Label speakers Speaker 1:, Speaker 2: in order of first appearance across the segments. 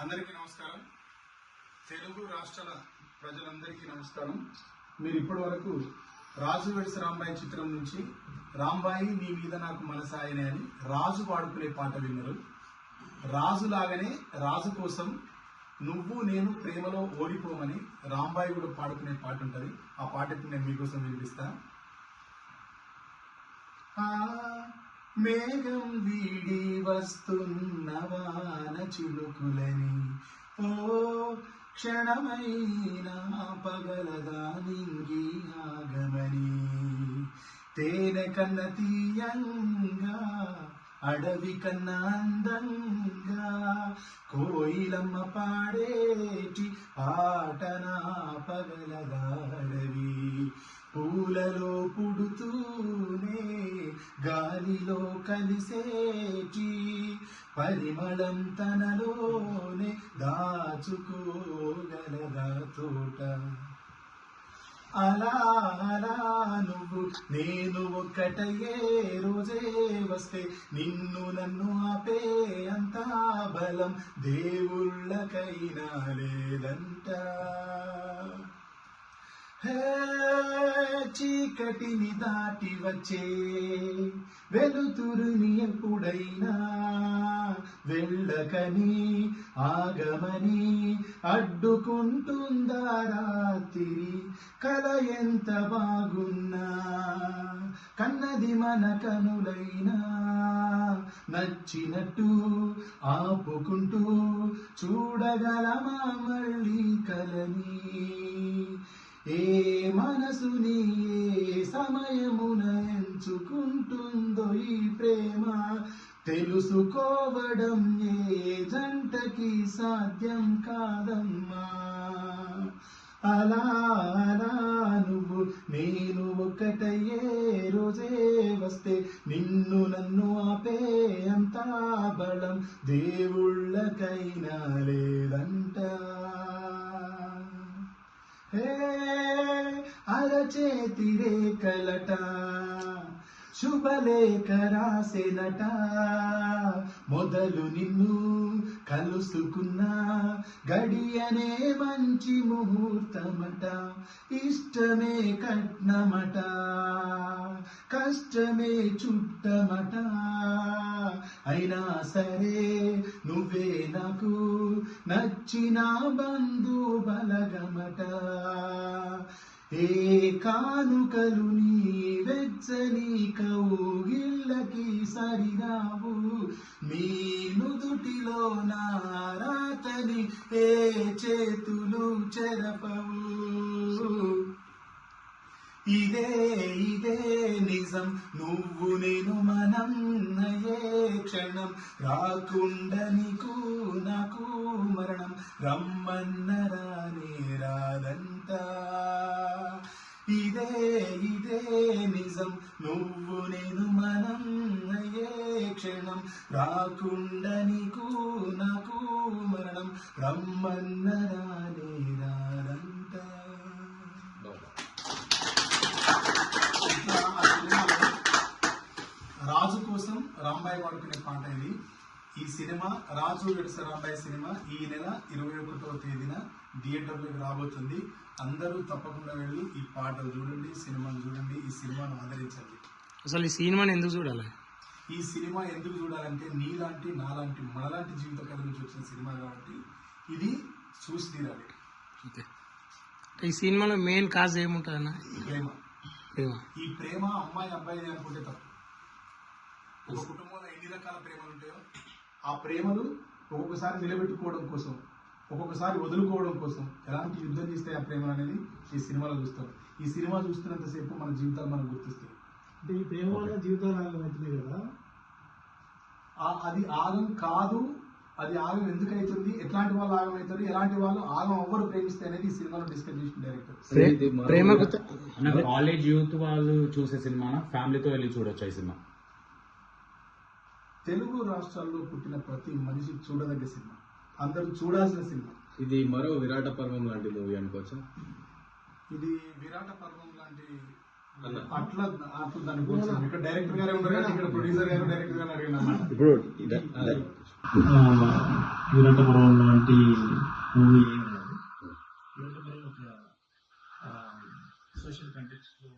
Speaker 1: అందరికీ నమస్కారం. తెలుగు రాష్ట్రాల ప్రజలందరికీ నమస్కారం. మీరు ఇప్పటి వరకు రాజు వెడ్స్ రాంబాయి చిత్రం నుంచి రాంబాయి నీ మీద నాకు మనసాయనే అని రాజు పాడుకునే పాట విన్నారు. రాజులాగానే రాజు కోసం నువ్వు నేను ప్రేమలో ఓడిపోమని రాంబాయి కూడా పాడుకునే పాట ఉంటుంది. ఆ పాట ఇప్పుడు నేను మీకోసం వినిపిస్తా. మేఘం వీడి వస్తున్న వాన చిలుకులని ఓ క్షణమైనా పగలదా నింగి ఆగమని తేనె కన్న తీయంగా అడవి కన్నా అందంగా కోయిలమ్మ పాడేటి పాటనా పగలదా అడవి పూలలో పుడుతూనే గాలిలో కలిసేటి పరిమళం తనలోనే దాచుకోగలదా తోట. అలా అలా నువ్వు నేను ఒక్కటయ్యే రోజే వస్తే నిన్ను నన్ను ఆపే అంతా బలం దేవుళ్ళకైనా లేదంట. చీకటిని దాటి వచ్చే వెలుతురుని ఎప్పుడైనా వెళ్ళకని ఆగమని అడ్డుకుంటుందా రాత్రి కల ఎంత బాగున్నా కన్నది మన కనులైనా నచ్చినట్టు ఆపుకుంటూ చూడగలమా మళ్ళీ కలని. ఏ మనసుని ఏ సమయమున ఎంచుకుంటుందో ఈ ప్రేమ తెలుసుకోవడం ఏ జంటకి సాధ్యం కాదమ్మా. అలా అలా నువ్వు నేను ఒక్కటయ్యే రోజే వస్తే నిన్ను నన్ను ఆపే అంతా బలం దేవుళ్ళకైనా లేదంట. అరచేతి రేఖలట శుభలేఖ రాసెనట మొదలు నిన్ను కలుసుకున్న గడియనే మంచి ముహూర్తమట. ఇష్టమే కట్నమట కష్టమే చుట్టమట అయినా సరే నువ్వే నాకు నచ్చిన బంధు బలగమట. ఏ కానుకలు నీ వెచ్చని కౌగిళ్ళకి సరిరావు నీ నుదుటిలో నా రాతని ఏ చేతులు చెరపవు. ఇదే ఇదే నిజం నువ్వు నేను మనం అయ్యే క్షణం రాకుండా నీకు నాకు మరణం రమ్మన్న రానే రాదంట. ఇదే ఇదే నిజం నువ్వు నేను మనం అయ్యే క్షణం రాకుండా నీకు నాకు మరణం రమ్మన్న రానే రాదంట. రాజు కోసం రాంబాయి పాడుకునే పాట ఇది. ఈ సినిమా రాజు వెడ్స్ రాంబాయి సినిమా ఈ నెల 21వ తేదీన థియేటర్లోకి రాబోతుంది. అందరూ తప్పకుండా వెళ్ళి ఈ పాటలు చూడండి, సినిమాను చూడండి, ఈ సినిమాను ఆదరించండి.
Speaker 2: అసలు ఈ సినిమాని ఎందుకు చూడాలి?
Speaker 1: ఈ సినిమా ఎందుకు చూడాలంటే నీలాంటి నాలాంటి మనలాంటి జీవిత కథ నుంచి వచ్చిన సినిమా కాబట్టి ఇది చూసి తీరాలి.
Speaker 2: ఈ సినిమాలో మెయిన్ కాజ్ ఏముంటుంది అన్న?
Speaker 1: ప్రేమ.
Speaker 2: ప్రేమ
Speaker 1: ఈ ప్రేమ అమ్మాయి అబ్బాయి అనుకుంటే తప్పు. ఒక కుటుంబంలో ఎన్ని రకాల ప్రేమలు ఉంటాయో ఆ ప్రేమలు ఒక్కొక్కసారి నిలబెట్టుకోవడం కోసం ఒక్కొక్కసారి వదులుకోవడం కోసం ఎలాంటి యుద్ధం చేస్తాయి ఆ ప్రేమలు అనేది ఈ సినిమాలో చూస్తాం. ఈ సినిమా చూస్తున్నంతసేపు మన జీవితాలు మనకు గుర్తిస్తాయి.
Speaker 3: అంటే ఈ ప్రేమ వల్ల జీవితాలు ఆగం అవుతున్నాయి కదా.
Speaker 1: అది ఆగం కాదు. అది ఆగం ఎందుకు అవుతుంది, ఎట్లాంటి వాళ్ళు ఆగం అవుతారు, ఎలాంటి వాళ్ళు ఆగం ఎవ్వరు ప్రేమిస్తే అనేది ఈ సినిమాలో డిస్కస్ చేసిన డైరెక్టర్.
Speaker 4: కాలేజ్ యూత్ వాళ్ళు చూసే సినిమా ఫ్యామిలీతో వెళ్ళి చూడొచ్చు ఈ సినిమా.
Speaker 1: తెలుగు రాష్ట్రాల్లో పుట్టిన ప్రతి మనిషి చూడదగ్గ సినిమా, అందరూ చూడాల్సిన సినిమా.
Speaker 5: ఇది మరో విరాట పర్వం లాంటి మూవీ అనుకోవచ్చా?
Speaker 1: ఇది విరాట పర్వం లాంటి అట్లా దాన్ని కూర్చొని ఇక్కడ డైరెక్టర్ గారే ఉన్నారు, ఇక్కడ ప్రొడ్యూసర్ గారు డైరెక్టర్ గారు అడిగిన
Speaker 5: ఇప్పుడు
Speaker 3: విరాటపురం లాంటి మూవీ ఏం కాదు. విరాటపురం ఒక సోషల్ కంటెక్స్ట్లో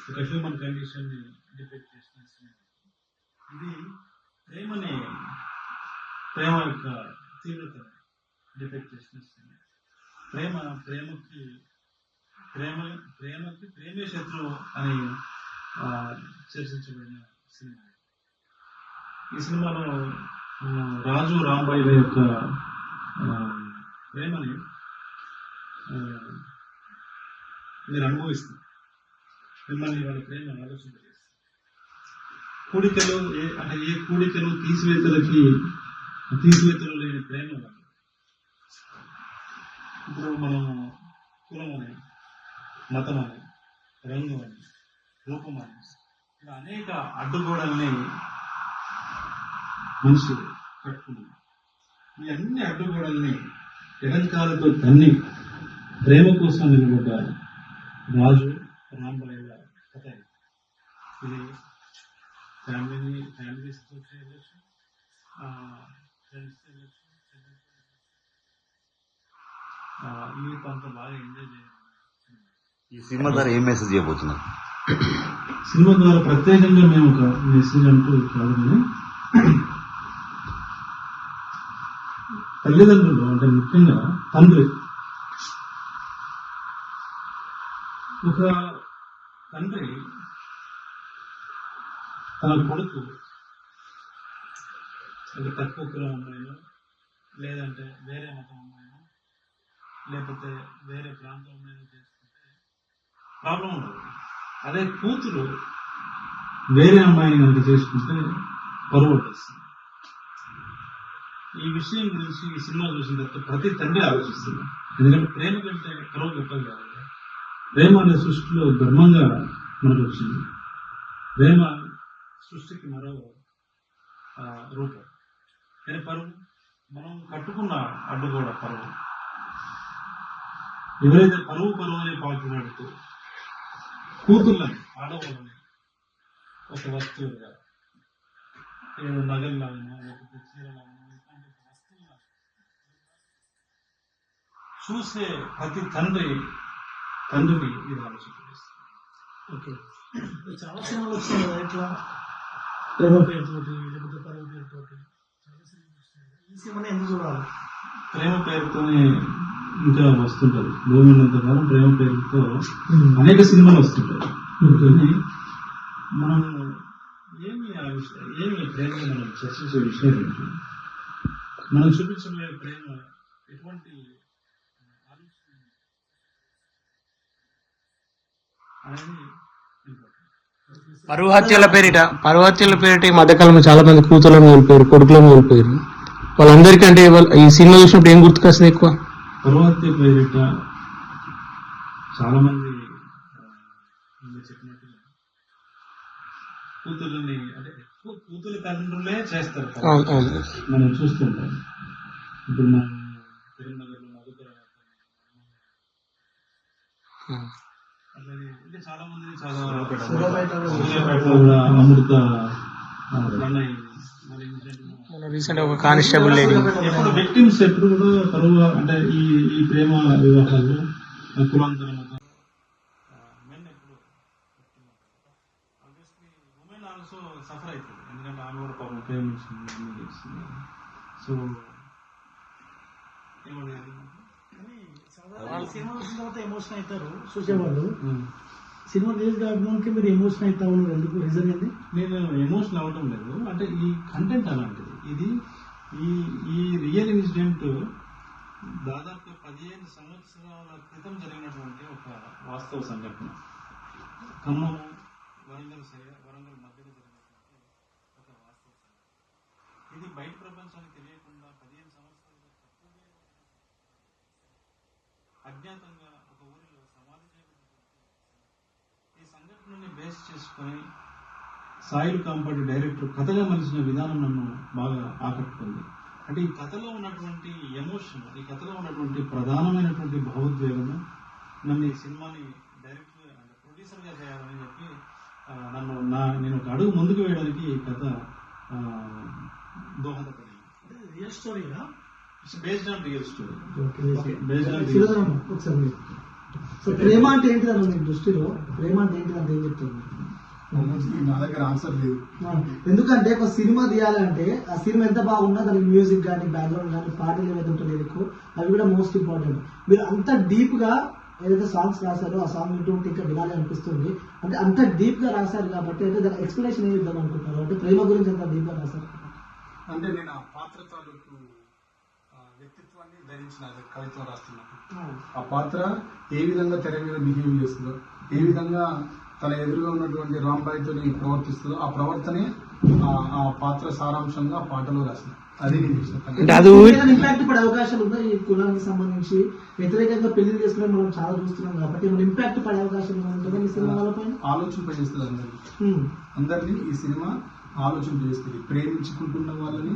Speaker 3: ఒక హ్యూమన్ కండిషన్ని డిపెక్ట్ చేసిన సినిమా. ఇది ప్రేమ యొక్క తీవ్రతను డిపెక్ట్ చేసిన సినిమా. ప్రేమకి ప్రేమే శత్రువు అని చర్చించబడిన సినిమా. ఈ సినిమాలో రాజు రాంబాయిల యొక్క ప్రేమని మీరు అనుభవిస్తారు. మిమ్మల్ని వాళ్ళ ప్రేమ ఆలోచింపజేస్తారు. కూడికలు అంటే ఏ కూడికలు తీసివేతలు లేని ప్రేమ వాళ్ళు. ఇప్పుడు మనం కులం అని, మతం అని, రంగు అని, రూపం అని, ఇలా అనేక అడ్డుగోడల్ని మనిషి కట్టుకున్నాడు. ఈ అన్ని అడ్డుగోడల్ని ఎడంకాలతో తన్ని ప్రేమ కోసం నిలబడ్డ రాజు రాంబాయిల కథ. ఇది ఫ్యామిలీస్తో చేయవచ్చు, ఫ్రెండ్స్తో చేయవచ్చు, యూత్ అంతా బాగా ఎంజాయ్ చేయాలి.
Speaker 6: ఈ సినిమా ద్వారా ఏం మెసేజ్ ఇవ్వబోతున్నారు?
Speaker 3: సినిమా ద్వారా ప్రత్యేకంగా మేము ఒక మెసేజ్ అంటూ కాదు, కానీ తల్లిదండ్రులు అంటే ముఖ్యంగా తండ్రి, ఒక తండ్రి తన కొడుకు ఒక తక్కువ కులం అమ్మాయినో, లేదంటే వేరే మతం అమ్మాయినో, లేకపోతే వేరే ప్రాంతం అమ్మాయినో చేసుకుంటే ప్రాబ్లం ఉండదు. అదే కూతురు వేరే అమ్మాయిని కనుక చేసుకుంటే పరువు వస్తుంది. ఈ విషయం గురించి ఈ సినిమా చూసిన తర్వాత ప్రతి తండ్రి ఆలోచిస్తుంది. ఎందుకంటే ప్రేమ కంటే పరువు గొప్పది కాదు. ప్రేమ అనే సృష్టిలో ధర్మంగా మనకు వచ్చింది. ప్రేమ సృష్టికి మరో రూపం. కానీ పరువు మనం కట్టుకున్న అడ్డు కూడా పరువు. ఎవరైతే పరువు అని పాల్గొనడుతూ కూతుర్లని, ఆడవాళ్ళని ఒక వస్తువుగా, ఏదో నగల్లాగా, లేకపోతే చీరలాగా, ఇట్లాంటి వస్తువుగా చూసే ప్రతి తండ్రిని ఇది ఆలోచింపజేస్తుంది. ఓకే, చాలా సినిమాలు వస్తాయి కదా ఇట్లా ప్రేమ పేరుతోటి, లేకపోతే పరువు పేరుతోటి చాలా సినిమాలు వస్తాయి. ఈ సినిమాని ఎందుకు చూడాలి? ప్రేమ పేరుతోనే ఇంకా వస్తుంటది. భూమి ఉన్నంత కాలం ప్రేమ పేరుతో అనేక సినిమాలు వస్తుంటాయి. కానీ మనం ఏమి ప్రేమ మనం చర్చించే విషయం ఏంటి? మనం చూపించబోయే ప్రేమ ఎటువంటి ఆలోచన అనేది
Speaker 2: పరువు హత్యల పేరిట ఈ మధ్యకాలంలో చాలా మంది కూతుర్లను కోల్పోయారు, కొడుకులను కోల్పోయారు. వాళ్ళందరికీ అంటే ఈ సినిమా చూసినప్పుడు ఏం గుర్తుకొస్తుంది ఎక్కువ?
Speaker 3: పరువు హత్య పేరిట చాలా మంది చెప్పినట్టుగా కూతుర్లని అంటే ఎక్కువ కూతురు తండ్రులే చేస్తారు. మనం చూస్తుంటాం. ఇప్పుడు మనం కరీంనగర్లో మధుకర అట్లాగే ఇంకా చాలా మంది సూర్యాపేటలో కూడా అమృత
Speaker 2: రీసెంట్ ఒక కానిస్టేబుల్ లేడీ.
Speaker 3: ఎప్పుడు విక్టిమ్స్ ఎప్పుడు కూడా పరువు అంటే ఈ ప్రేమ వివాహాలు కులాంతర మెన్ ఎప్పుడు ఆబ్వియస్లీ ఉమెన్ ఆల్సో సఫర్ అవుతుంది. ఎందుకంటే ఆమె కూడా పాపం ప్రేమించింది. సో సినిమా చూసిన తర్వాత ఎమోషన్ అవుతారు చూసేవాళ్ళు. సినిమా రిలీజ్ కావడానికి మీరు ఎమోషన్ అవుతా ఉన్నారు, ఎందుకు? రీజన్ ఏంటి? నేను ఎమోషన్ అవ్వటం లేదు, అంటే ఈ కంటెంట్ అలాంటిది. ఇది ఈ రియల్ ఇన్సిడెంట్ దాదాపు 15 సంవత్సరాల క్రితం జరిగినటువంటి ఒక వాస్తవ సంఘటన. ఖమ్మం వరంగల్ మధ్యలో జరిగినటువంటి ఒక వాస్తవ సంఘటన. ఇది బయట ప్రపంచానికి తెలియకుండా 15 సంవత్సరాలుగా అజ్ఞాతంగా ఒక ఊరిలో సమాధి చేయబడినటువంటి ఈ సంఘటనని బేస్ చేసుకొని సాయిల్ కాంపాటి డైరెక్టర్ కథగా మలిచిన విధానం నన్ను బాగా ఆకట్టుకుంది. అంటే ఈ కథలో ఉన్నటువంటి ఎమోషన్, ఈ కథలో ఉన్నటువంటి ప్రధానమైనటువంటి భావోద్వేగము నన్ను ఈ సినిమాని డైరెక్టర్ అంటే ప్రొడ్యూసర్గా చేయాలని చెప్పి నేను ఒక అడుగు ముందుకు వేయడానికి ఈ కథ దోహదపడి రియల్ స్టోరీగా it's based on real story.
Speaker 7: ఒకసారి సో ప్రేమ అంటే ఏంటి అన్న మీ దృష్టిలో? ప్రేమ అంటే ఏంటి అంటే ఏం చెప్తుంది?
Speaker 1: నా దగ్గర ఆన్సర్ లేదు.
Speaker 7: ఎందుకంటే ఒక సినిమా తీయాలంటే ఆ సినిమా ఎంత బాగున్నా దానికి మ్యూజిక్ కానీ బ్యాక్గ్రౌండ్ కానీ పాటలు ఏవైతే ఉంటాయో లిరిక్ అవి కూడా మోస్ట్ ఇంపార్టెంట్. మీరు అంత డీప్ గా ఏదైతే సాంగ్స్ రాశారో ఆ సాంగ్ వింటూ ఉంటే ఇంకా వినాలి అనిపిస్తుంది. అంటే అంత డీప్ గా రాశారు కాబట్టి అంటే దాని ఎక్స్ప్లెనేషన్ ఏమి ఇద్దాం అనుకుంటున్నారు? అంటే ప్రేమ గురించి అంత డీప్ గా రాశారు
Speaker 1: అంటే నేను ఆ పాత్ర తాలూకు వ్యక్తిత్వాన్ని ధరించిన కవిత్వం రాస్తున్నప్పుడు ఆ పాత్ర ఏ విధంగా తెర మీద బిహేవ్ చేస్తుందో, ఏ విధంగా తన ఎదురుగా ఉన్నటువంటి రాంబాయితో ప్రవర్తిస్తుందో ఆ ప్రవర్తనే ఆ పాత్ర సారాంశంగా ఆ పాటలో రాసిన. అది
Speaker 7: ఇంపాక్ట్ పడే అవకాశాలు ఉన్నాయి. ఈ కులానికి సంబంధించి వ్యతిరేకంగా పెళ్లి చేసుకునే మనం చాలా చూస్తున్నాం కాబట్టి మన ఇంపాక్ట్ పడే అవకాశం ఉంటుందా ఈ సినిమా పైన?
Speaker 1: ఆలోచింపజేస్తుంది అందరినీ ఈ సినిమా ఆలోచింపజేస్తుంది. ప్రేమించుకుంటున్న వాళ్ళని,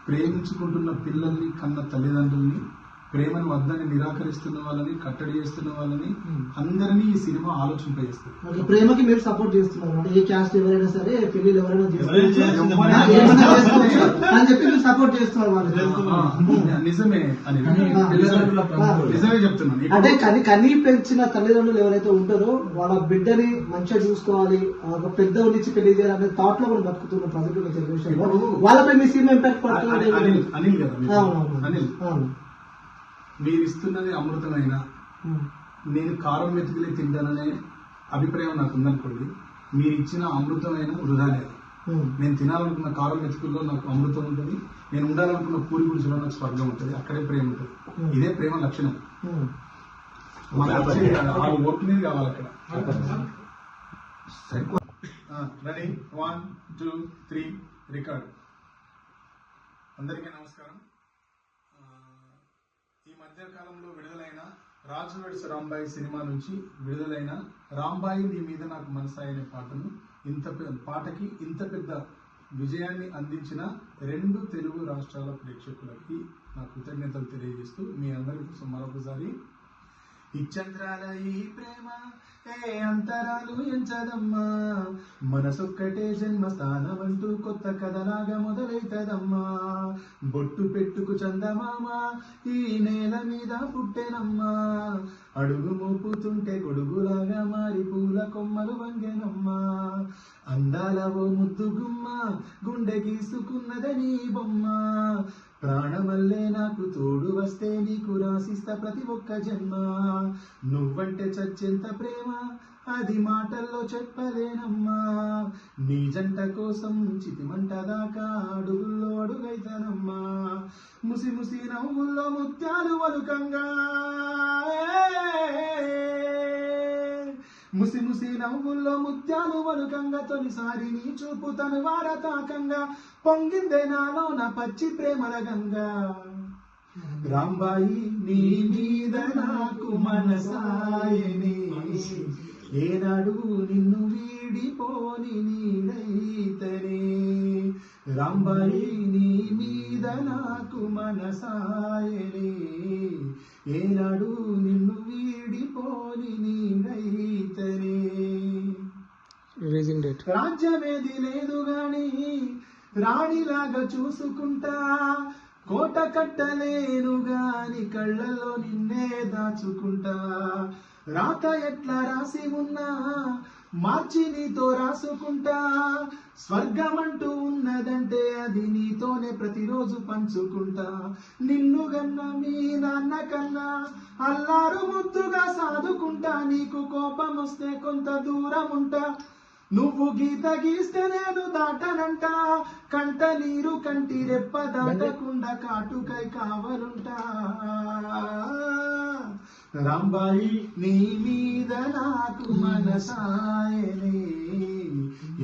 Speaker 1: ప్రేమించుకుంటున్న పిల్లల్ని, కన్న తల్లిదండ్రుల్ని, ప్రేమను వద్దని నిరాకరిస్తున్న వాళ్ళని, కట్టడి చేస్తున్న వాళ్ళని అందరినీ ఈ సినిమా ఆలోచింపజేస్తుంది.
Speaker 7: ప్రేమకి మీరు సపోర్ట్ చేస్తున్నారు అంటే ఏ క్యాస్ట్ ఎవరైనా సరే పెళ్లిళ్ళు ఎవరైనా అని చెప్పి మీరు సపోర్ట్ చేస్తున్నారు వాళ్ళు.
Speaker 1: నిజమే అని నిజమే చెప్తున్నాను.
Speaker 7: అంటే కనీ పెంచిన తల్లిదండ్రులు ఎవరైతే ఉంటారో వాళ్ళ బిడ్డని మంచిగా చూసుకోవాలి, ఒక పెద్ద నుంచి పెళ్లి చేయాలనే థాట్ లో కూడా బతుకుతున్న ప్రజెంట్ జనరేషన్ లో వాళ్ళపై మీ సినిమా ఇంపాక్ట్ పడుతుంది.
Speaker 1: అనిల్ కదా అనిల్, మీరు ఇస్తున్నది అమృతమైన నేను కారం మెతుకులే తింటాననే అభిప్రాయం నాకు ఉందనుకోండి. మీరు ఇచ్చిన అమృతమైన వృధా లేదు. నేను తినాలనుకున్న కారం మెతుకుల్లో నాకు అమృతం ఉంటుంది, నేను ఉండాలనుకున్న పూరి గుడిసెలో నాకు స్వర్గం ఉంటుంది. అక్కడే ప్రేమ ఉంటుంది. ఇదే ప్రేమ లక్షణం. వాళ్ళు ఓట్లేదు కావాలి అక్కడ. Ready 1 2 3 record. అందరికీ నమస్కారం. ఈ మధ్య కాలంలో విడుదలైన రాజు వెడ్స్ రాంబాయి సినిమా నుంచి విడుదలైన రాంబాయి నీ మీద నాకు మనసాయి అనే పాటకి ఇంత పెద్ద విజయాన్ని అందించిన 2 తెలుగు రాష్ట్రాల ప్రేక్షకులకి నా కృతజ్ఞతలు తెలియజేస్తూ మీ అందరి కోసం మరొకసారి ఇచ్చంద్రాల ఈ ప్రేమ ఏ అంతరాలు ఎంచదమ్మా, మనసొక్కటే జన్మస్థానం అంటూ కొత్త కథలాగా మొదలైతదమ్మా. బొట్టు పెట్టుకు చందమామ ఈ నేల మీద పుట్టెనమ్మా, అడుగు మోపుతుంటే గొడుగులాగా మారి పూల కొమ్మలు వంగెనమ్మా. అందాల ఓ ముద్దు గుమ్మ గుండె గీసుకున్నదని బొమ్మ, ప్రాణమల్లే నాకు తోడు వస్తే నీకు రాసిస్తా ప్రతి ఒక్క జన్మ. నువ్వంటే చచ్చెంత ప్రేమ అది మాటల్లో చెప్పలేనమ్మా, నీ జంట కోసం చితిమంట దాకా అడుగుల్లో అడుగైతానమ్మా. ముసి ముసి నవ్వుల్లో ముత్యాలు వలుకంగా, ముసి ముసి నవ్వుల్లో ముత్యాలు వలుకంగా, తొలిసారి నీ చూపు తను వారతాకంగా పొంగిందే నాలో నా పచ్చి ప్రేమల గంగా. రాంబాయి నీ మీద నాకు మనసాయనే, ఏనాడు నిన్ను వీడిపోని నీడైతనే. రాంబాయి నీ మీద నాకు మనసాయనే, ఏనాడు నిన్ను వీడిపోని నీడైతనే. రాజ్యమేది లేదు గాని రాణిలాగా చూసుకుంటా, కోట కట్టలేను గాని కళ్ళలో నిన్నే దాచుకుంటా. రాత ఎట్లా రాసి ఉన్నా మార్చి నీతో రాసుకుంటా, స్వర్గమంటూ ఉన్నదంటే అది నీతోనే ప్రతిరోజు పంచుకుంటా. నిన్ను గన్న మీ నాన్న కన్నా అల్లారు ముద్దుగా సాదుకుంటా, నీకు కోపం వస్తే కొంత దూరం ఉంటా, నువ్వు గీత గీస్తే నేను దాటనంట, కంట నీరు కంటి రెప్ప దాటకుండా కాటుకై కావలుంటా. రాంబాయి నీ మీద నాకు మనసాయనే,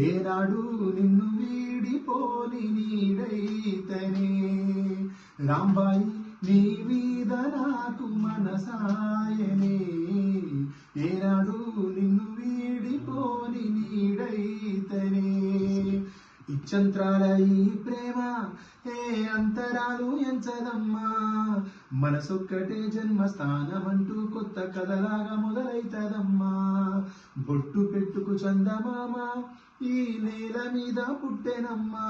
Speaker 1: ఏనాడు నిన్ను వీడిపోని నీడైతనే. రాంబాయి నీ మీద నాకు మనసాయనే, ఏనాడు నిన్ను వీడిపోని నీడైతనే. ఇచ్చంత్రాల ఈ ప్రేమ ఏ అంతరాలు ఎంచదమ్మా, మనసొక్కటే జన్మస్థానం అంటూ కొత్త కథలాగా మొదలైతదమ్మా. బొట్టు పెట్టుకు చందమామ ఈ నేల మీద పుట్టెనమ్మా,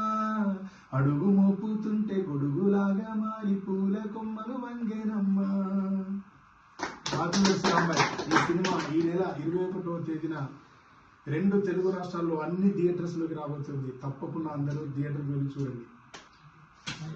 Speaker 1: అడుగు మోపుతుంటే గొడుగులాగా మారి పూల కొమ్మలు వంగేనమ్మా. రాజు రాంబాయ్ ఈ సినిమా ఈ నెల 21వ తేదీన 2 తెలుగు రాష్ట్రాల్లో అన్ని థియేటర్స్ లోకి రాబోతుంది. తప్పకుండా అందరూ థియేటర్కి వెళ్ళి చూడండి.